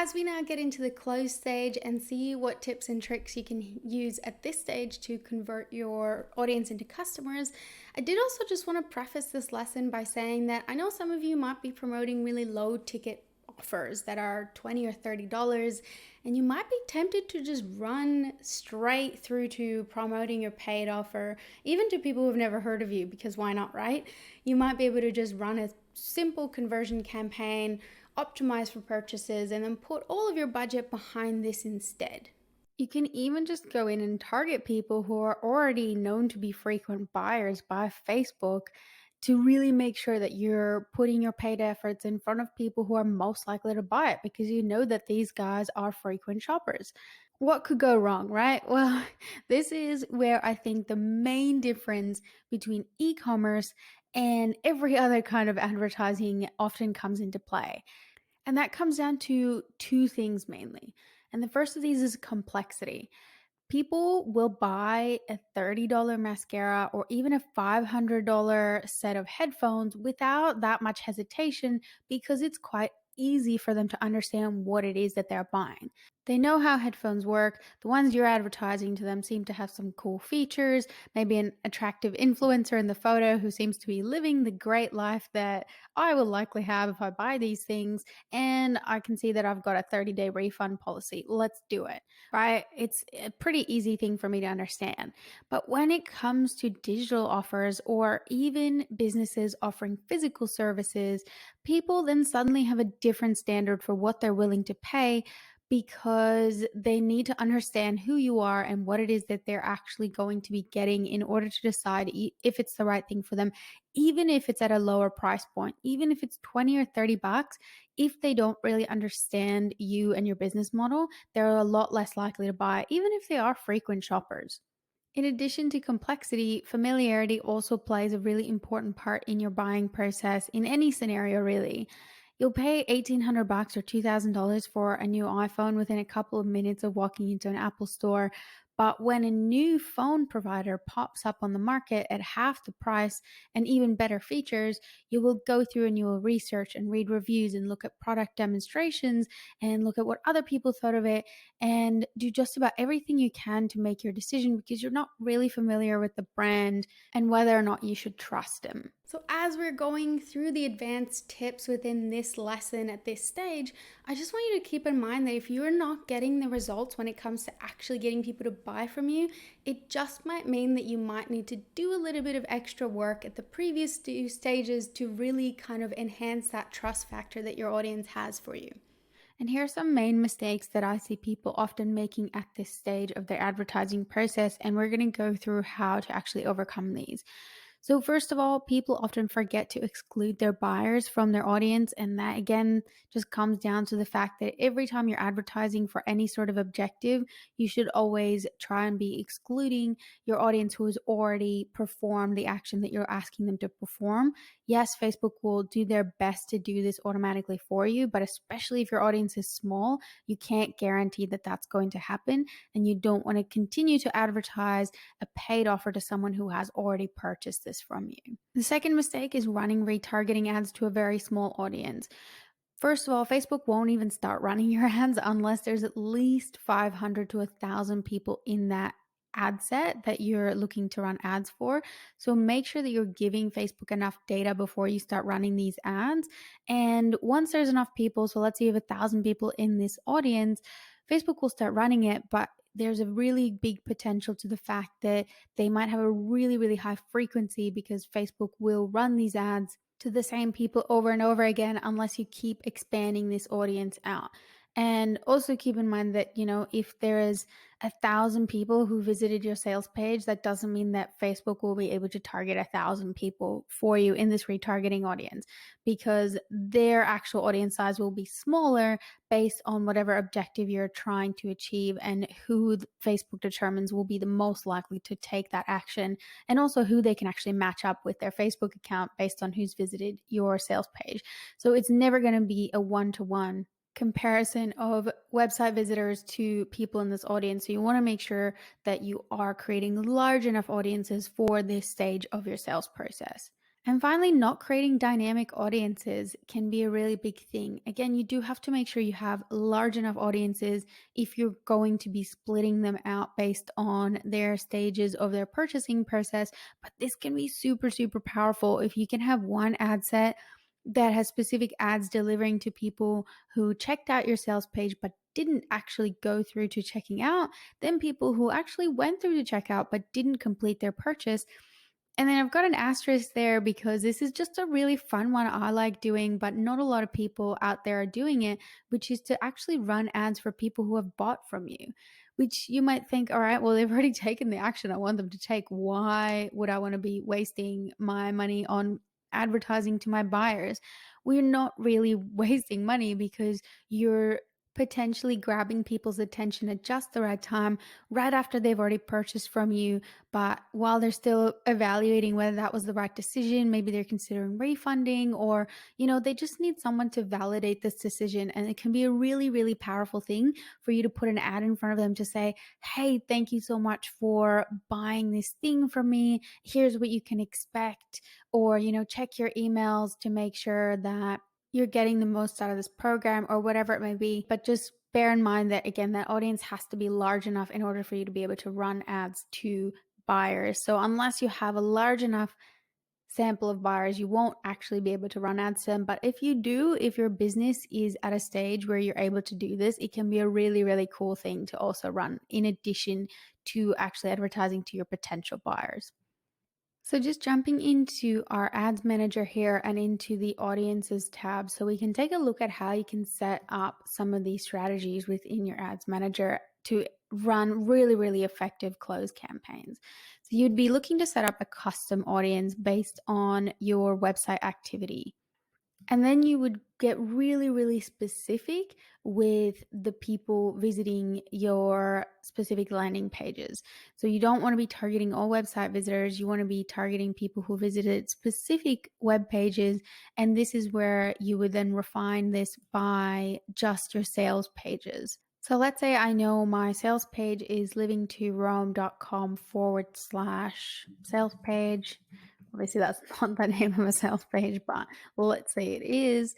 as we now get into the close stage and see what tips and tricks you can use at this stage to convert your audience into customers, I did also just want to preface this lesson by saying that I know some of you might be promoting really low ticket offers that are $20 or $30, and you might be tempted to just run straight through to promoting your paid offer, even to people who've never heard of you, because why not, right? You might be able to just run a simple conversion campaign, optimize for purchases, and then put all of your budget behind this instead. You can even just go in and target people who are already known to be frequent buyers by Facebook to really make sure that you're putting your paid efforts in front of people who are most likely to buy it because you know that these guys are frequent shoppers. What could go wrong, right? Well, this is where I think the main difference between e commerce and every other kind of advertising often comes into play. And that comes down to two things mainly. And the first of these is complexity. People will buy a $30 mascara or even a $500 set of headphones without that much hesitation because it's quite easy for them to understand what it is that they're buying. They know how headphones work. The ones you're advertising to them seem to have some cool features, maybe an attractive influencer in the photo who seems to be living the great life that I will likely have if I buy these things. And I can see that I've got a 30-day refund policy. Let's do it, right? It's a pretty easy thing for me to understand. But when it comes to digital offers or even businesses offering physical services, people then suddenly have a different standard for what they're willing to pay because they need to understand who you are and what it is that they're actually going to be getting in order to decide if it's the right thing for them, even if it's at a lower price point, even if it's 20 or 30 bucks. If they don't really understand you and your business model, they're a lot less likely to buy, even if they are frequent shoppers. In addition to complexity, familiarity also plays a really important part in your buying process in any scenario, really. You'll pay 1,800 bucks or $2,000 for a new iPhone within a couple of minutes of walking into an Apple store. But when a new phone provider pops up on the market at half the price and even better features, you will go through and you will research and read reviews and look at product demonstrations and look at what other people thought of it and do just about everything you can to make your decision because you're not really familiar with the brand and whether or not you should trust them. So, as we're going through the advanced tips within this lesson at this stage, I just want you to keep in mind that if you're not getting the results when it comes to actually getting people to buy from you, it just might mean that you might need to do a little bit of extra work at the previous two stages to really kind of enhance that trust factor that your audience has for you. And here are some main mistakes that I see people often making at this stage of their advertising process, and we're going to go through how to actually overcome these. So, first of all, people often forget to exclude their buyers from their audience. And that again just comes down to the fact that every time you're advertising for any sort of objective, you should always try and be excluding your audience who has already performed the action that you're asking them to perform. Yes, Facebook will do their best to do this automatically for you, but especially if your audience is small, you can't guarantee that that's going to happen. And you don't want to continue to advertise a paid offer to someone who has already purchased this from you. The second mistake is running retargeting ads to a very small audience. First of all, Facebook won't even start running your ads unless there's at least 500 to 1,000 people in that ad set that you're looking to run ads for. So make sure that you're giving Facebook enough data before you start running these ads. And once there's enough people, so let's say you have 1,000 people in this audience, Facebook will start running it, but there's a really big potential to the fact that they might have a really, really high frequency because Facebook will run these ads to the same people over and over again unless you keep expanding this audience out. And also keep in mind that, if there is 1,000 people who visited your sales page, that doesn't mean that Facebook will be able to target 1,000 people for you in this retargeting audience because their actual audience size will be smaller based on whatever objective you're trying to achieve and who Facebook determines will be the most likely to take that action and also who they can actually match up with their Facebook account based on who's visited your sales page. So it's never going to be a one-to-one comparison of website visitors to people in this audience. So you want to make sure that you are creating large enough audiences for this stage of your sales process. And finally, not creating dynamic audiences can be a really big thing. Again, you do have to make sure you have large enough audiences if you're going to be splitting them out based on their stages of their purchasing process. But this can be super, super powerful if you can have one ad set that has specific ads delivering to people who checked out your sales page but didn't actually go through to checking out, then people who actually went through to checkout but didn't complete their purchase. And then I've got an asterisk there because this is just a really fun one I like doing, but not a lot of people out there are doing it, which is to actually run ads for people who have bought from you. Which you might think, all right, well, they've already taken the action I want them to take. Why would I want to be wasting my money on advertising to my buyers? We're not really wasting money because you're potentially grabbing people's attention at just the right time, right after they've already purchased from you, but while they're still evaluating whether that was the right decision, maybe they're considering refunding, or, they just need someone to validate this decision. And it can be a really, really powerful thing for you to put an ad in front of them to say, hey, thank you so much for buying this thing from me. Here's what you can expect. Or, check your emails to make sure that you're getting the most out of this program or whatever it may be. But just bear in mind that, again, that audience has to be large enough in order for you to be able to run ads to buyers. So unless you have a large enough sample of buyers, you won't actually be able to run ads to them. But if you do, if your business is at a stage where you're able to do this, it can be a really, really cool thing to also run in addition to actually advertising to your potential buyers. So just jumping into our ads manager here and into the audiences tab, so we can take a look at how you can set up some of these strategies within your ads manager to run really, really effective close campaigns. So you'd be looking to set up a custom audience based on your website activity. And then you would get really, really specific with the people visiting your specific landing pages. So you don't want to be targeting all website visitors. You want to be targeting people who visited specific web pages. And this is where you would then refine this by just your sales pages. So let's say I know my sales page is livingtorome.com/sales page. Obviously, that's not the name of a sales page, but let's say it is.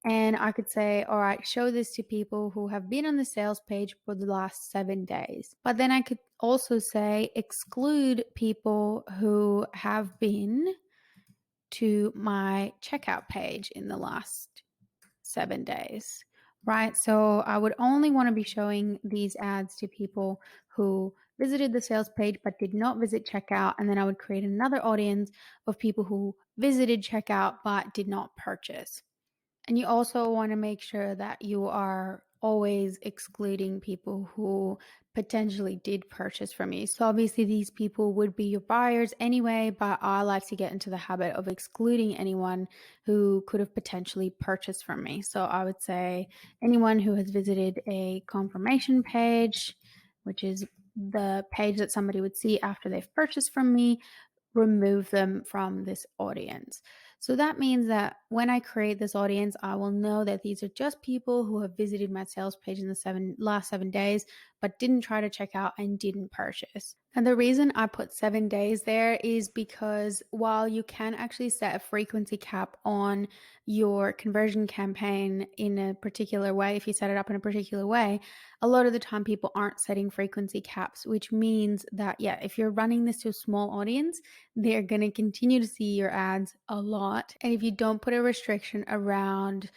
And I could say, all right, show this to people who have been on the sales page for the last 7 days. But then I could also say, exclude people who have been to my checkout page in the last 7 days, right? So I would only want to be showing these ads to people who visited the sales page but did not visit checkout. And then I would create another audience of people who visited checkout but did not purchase. And you also want to make sure that you are always excluding people who potentially did purchase from you. So obviously these people would be your buyers anyway, but I like to get into the habit of excluding anyone who could have potentially purchased from me. So I would say anyone who has visited a confirmation page, which is the page that somebody would see after they've purchased from me, remove them from this audience. So that means that when I create this audience, I will know that these are just people who have visited my sales page in the last 7 days, but didn't try to check out and didn't purchase. And the reason I put 7 days there is because while you can actually set a frequency cap on your conversion campaign in a particular way, if you set it up in a particular way, a lot of the time people aren't setting frequency caps, which means that, yeah, if you're running this to a small audience, they're going to continue to see your ads a lot. And if you don't put a restriction around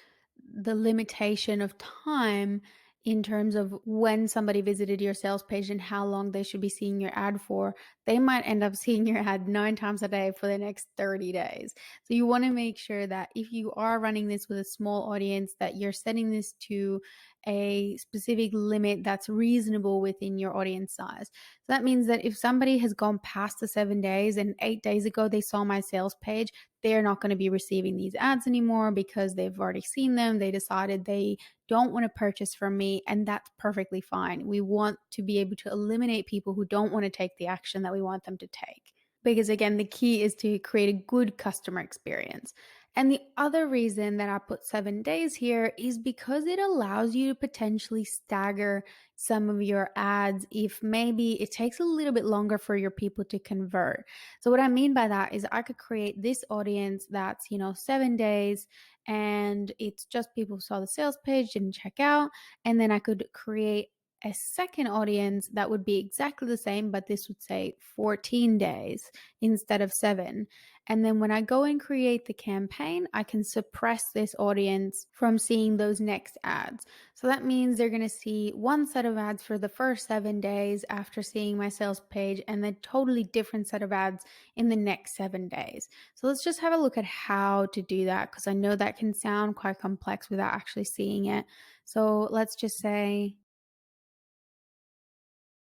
the limitation of time in terms of when somebody visited your sales page and how long they should be seeing your ad for, they might end up seeing your ad 9 times a day for the next 30 days. So you want to make sure that if you are running this with a small audience, that you're setting this to a specific limit that's reasonable within your audience size. So that means that if somebody has gone past the 7 days and 8 days ago they saw my sales page, they're not going to be receiving these ads anymore because they've already seen them. They decided they don't want to purchase from me, and that's perfectly fine. We want to be able to eliminate people who don't want to take the action that we want them to take. Because again, the key is to create a good customer experience. And the other reason that I put 7 days here is because it allows you to potentially stagger some of your ads if maybe it takes a little bit longer for your people to convert. So, what I mean by that is I could create this audience that's, 7 days and it's just people who saw the sales page, didn't check out. And then I could create a second audience that would be exactly the same, but this would say 14 days instead of 7. And then when I go and create the campaign, I can suppress this audience from seeing those next ads. So that means they're going to see one set of ads for the first 7 days after seeing my sales page, and then totally different set of ads in the next 7 days. So let's just have a look at how to do that, because I know that can sound quite complex without actually seeing it. So let's just say,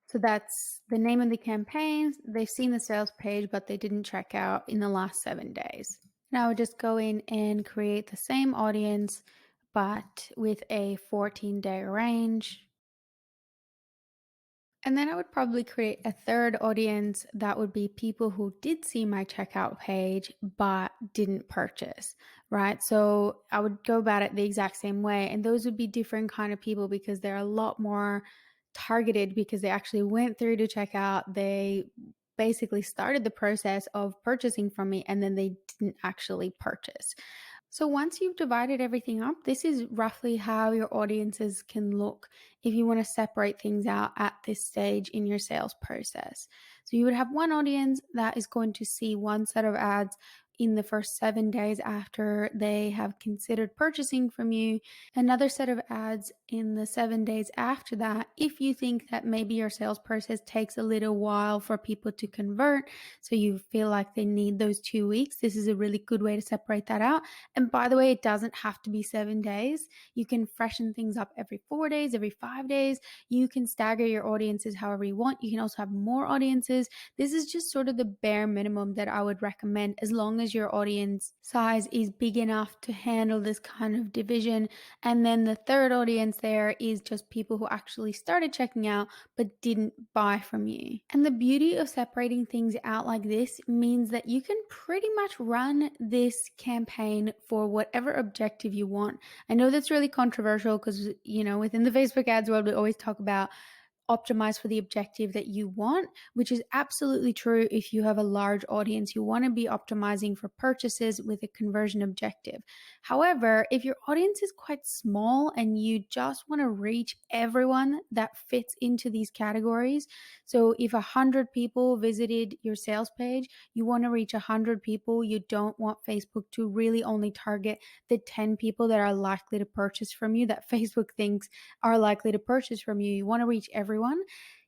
so that's the name of the campaign. They've seen the sales page, but they didn't check out in the last 7 days. Now I would just go in and create the same audience, but with a 14-day range. And then I would probably create a third audience that would be people who did see my checkout page but didn't purchase, right? So I would go about it the exact same way. And those would be different kind of people because they're a lot more targeted because they actually went through to checkout. They basically started the process of purchasing from me and then they didn't actually purchase. So once you've divided everything up, this is roughly how your audiences can look if you want to separate things out at this stage in your sales process. So you would have one audience that is going to see one set of ads in the first 7 days after they have considered purchasing from you, another set of ads in the 7 days after that. If you think that maybe your sales process takes a little while for people to convert, so you feel like they need those 2 weeks, this is a really good way to separate that out. And by the way, it doesn't have to be 7 days. You can freshen things up every 4 days, every 5 days. You can stagger your audiences however you want. You can also have more audiences. This is just sort of the bare minimum that I would recommend as long as your audience size is big enough to handle this kind of division. And then the third audience there is just people who actually started checking out but didn't buy from you. And the beauty of separating things out like this means that you can pretty much run this campaign for whatever objective you want. I know that's really controversial because, within the Facebook ads world, we always talk about optimize for the objective that you want, which is absolutely true if you have a large audience. You want to be optimizing for purchases with a conversion objective. However, if your audience is quite small and you just want to reach everyone that fits into these categories, so if 100 people visited your sales page, you want to reach 100 people. You don't want Facebook to really only target the 10 people that are likely to purchase from you, that Facebook thinks are likely to purchase from you. You want to reach everyone.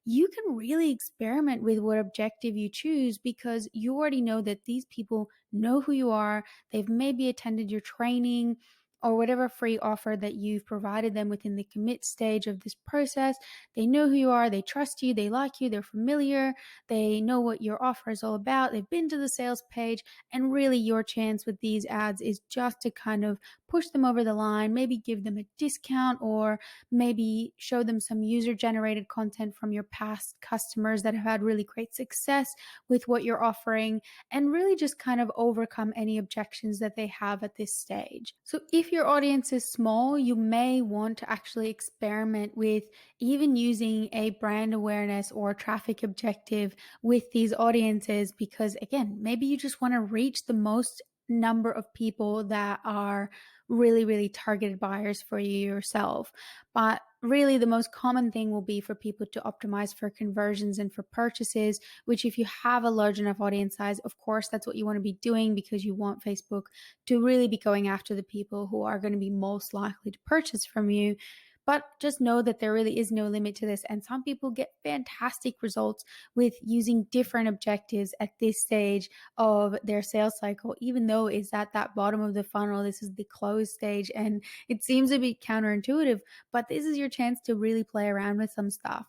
You can really experiment with what objective you choose because you already know that these people know who you are. They've maybe attended your training or whatever free offer that you've provided them within the commit stage of this process. They know who you are, they trust you, they like you, they're familiar, they know what your offer is all about, they've been to the sales page, and really your chance with these ads is just to kind of push them over the line, maybe give them a discount or maybe show them some user generated content from your past customers that have had really great success with what you're offering, and really just kind of overcome any objections that they have at this stage. So if your audience is small, you may want to actually experiment with even using a brand awareness or traffic objective with these audiences because, again, maybe you just want to reach the most number of people that are really, really targeted buyers for you yourself. But really, the most common thing will be for people to optimize for conversions and for purchases, which, if you have a large enough audience size, of course, that's what you want to be doing because you want Facebook to really be going after the people who are going to be most likely to purchase from you. But just know that there really is no limit to this. And some people get fantastic results with using different objectives at this stage of their sales cycle, even though it's at that bottom of the funnel. This is the close stage. And it seems a bit counterintuitive, but this is your chance to really play around with some stuff.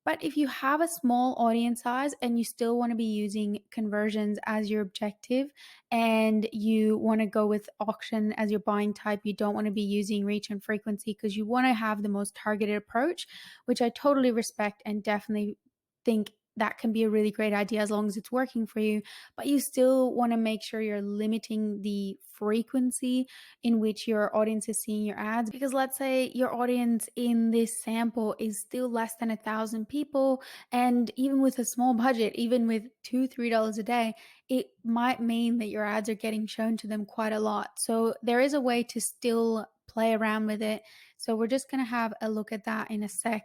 But if you have a small audience size and you still want to be using conversions as your objective and you want to go with auction as your buying type, you don't want to be using reach and frequency because you want to have the most targeted approach, which I totally respect and definitely think that can be a really great idea as long as it's working for you. But you still want to make sure you're limiting the frequency in which your audience is seeing your ads. Because let's say your audience in this sample is still less than 1,000 people, and even with a small budget, even with $2, $3 a day, it might mean that your ads are getting shown to them quite a lot. So there is a way to still play around with it. So we're just going to have a look at that in a sec.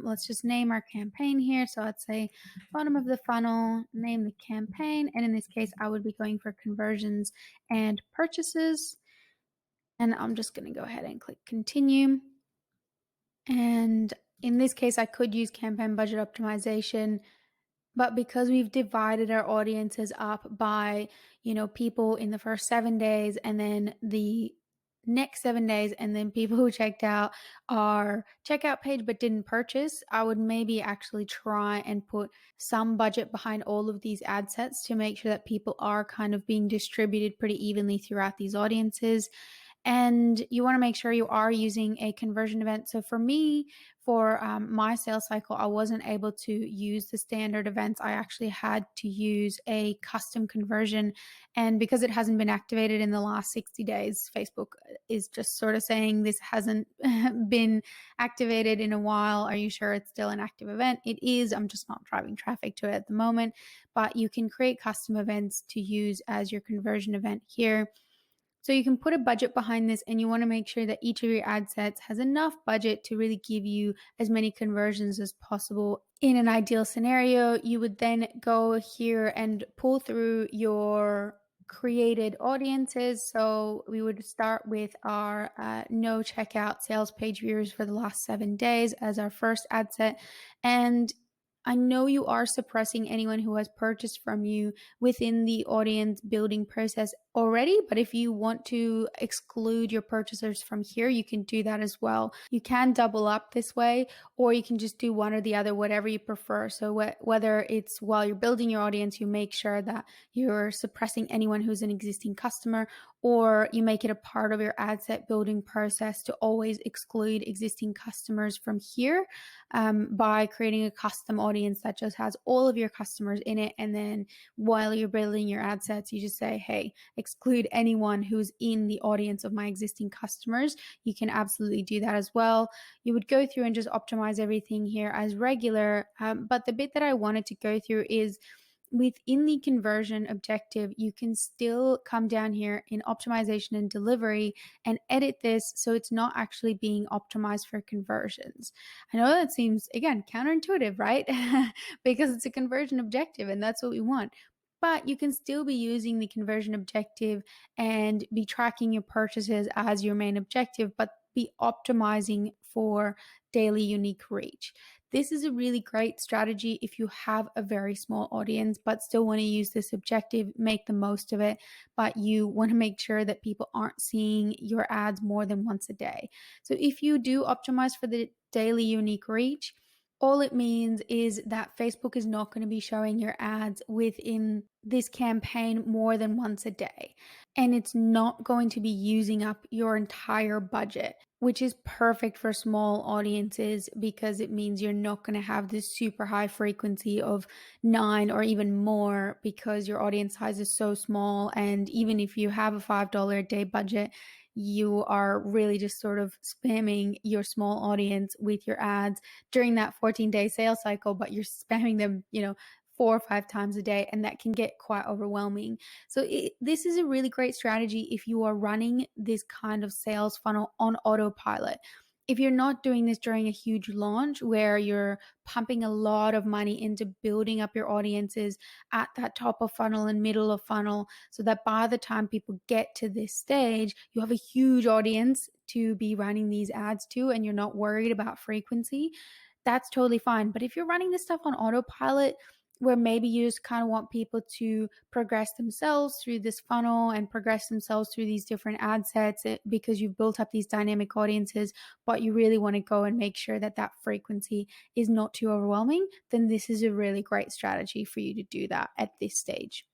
Let's just name our campaign here. So let's say bottom of the funnel, name the campaign. And in this case, I would be going for conversions and purchases. And I'm just going to go ahead and click continue. And in this case, I could use campaign budget optimization, but because we've divided our audiences up by, people in the first 7 days and then the next 7 days, and then people who checked out our checkout page but didn't purchase, I would maybe actually try and put some budget behind all of these ad sets to make sure that people are kind of being distributed pretty evenly throughout these audiences. And you want to make sure you are using a conversion event. So for me, for my sales cycle, I wasn't able to use the standard events. I actually had to use a custom conversion. And because it hasn't been activated in the last 60 days, Facebook is just sort of saying this hasn't been activated in a while. Are you sure it's still an active event? It is. I'm just not driving traffic to it at the moment. But you can create custom events to use as your conversion event here. So you can put a budget behind this, and you want to make sure that each of your ad sets has enough budget to really give you as many conversions as possible. In an ideal scenario, you would then go here and pull through your created audiences. So we would start with our no checkout sales page viewers for the last 7 days as our first ad set. And I know you are suppressing anyone who has purchased from you within the audience building process already, but if you want to exclude your purchasers from here, you can do that as well. You can double up this way, or you can just do one or the other, whatever you prefer. So whether it's while you're building your audience, you make sure that you're suppressing anyone who's an existing customer, or you make it a part of your ad set building process to always exclude existing customers from here by creating a custom audience that just has all of your customers in it. And then while you're building your ad sets, you just say, hey, exclude anyone who's in the audience of my existing customers. You can absolutely do that as well. You would go through and just optimize everything here as regular. But the bit that I wanted to go through is within the conversion objective, you can still come down here in optimization and delivery and edit this so it's not actually being optimized for conversions. I know that seems, again, counterintuitive, right? Because it's a conversion objective and that's what we want. But you can still be using the conversion objective and be tracking your purchases as your main objective, but be optimizing for daily unique reach. This is a really great strategy if you have a very small audience, but still want to use this objective, make the most of it, but you want to make sure that people aren't seeing your ads more than once a day. So if you do optimize for the daily unique reach, all it means is that Facebook is not going to be showing your ads within this campaign more than once a day. And it's not going to be using up your entire budget, which is perfect for small audiences because it means you're not going to have this super high frequency of 9 or even more because your audience size is so small. And even if you have a $5 a day budget, you are really just sort of spamming your small audience with your ads during that 14-day sales cycle, but you're spamming them, 4 or 5 times a day, and that can get quite overwhelming. So this is a really great strategy if you are running this kind of sales funnel on autopilot. If you're not doing this during a huge launch where you're pumping a lot of money into building up your audiences at that top of funnel and middle of funnel, so that by the time people get to this stage, you have a huge audience to be running these ads to and you're not worried about frequency, that's totally fine. But if you're running this stuff on autopilot, where maybe you just kind of want people to progress themselves through this funnel and progress themselves through these different ad sets because you've built up these dynamic audiences, but you really want to go and make sure that that frequency is not too overwhelming, then this is a really great strategy for you to do that at this stage.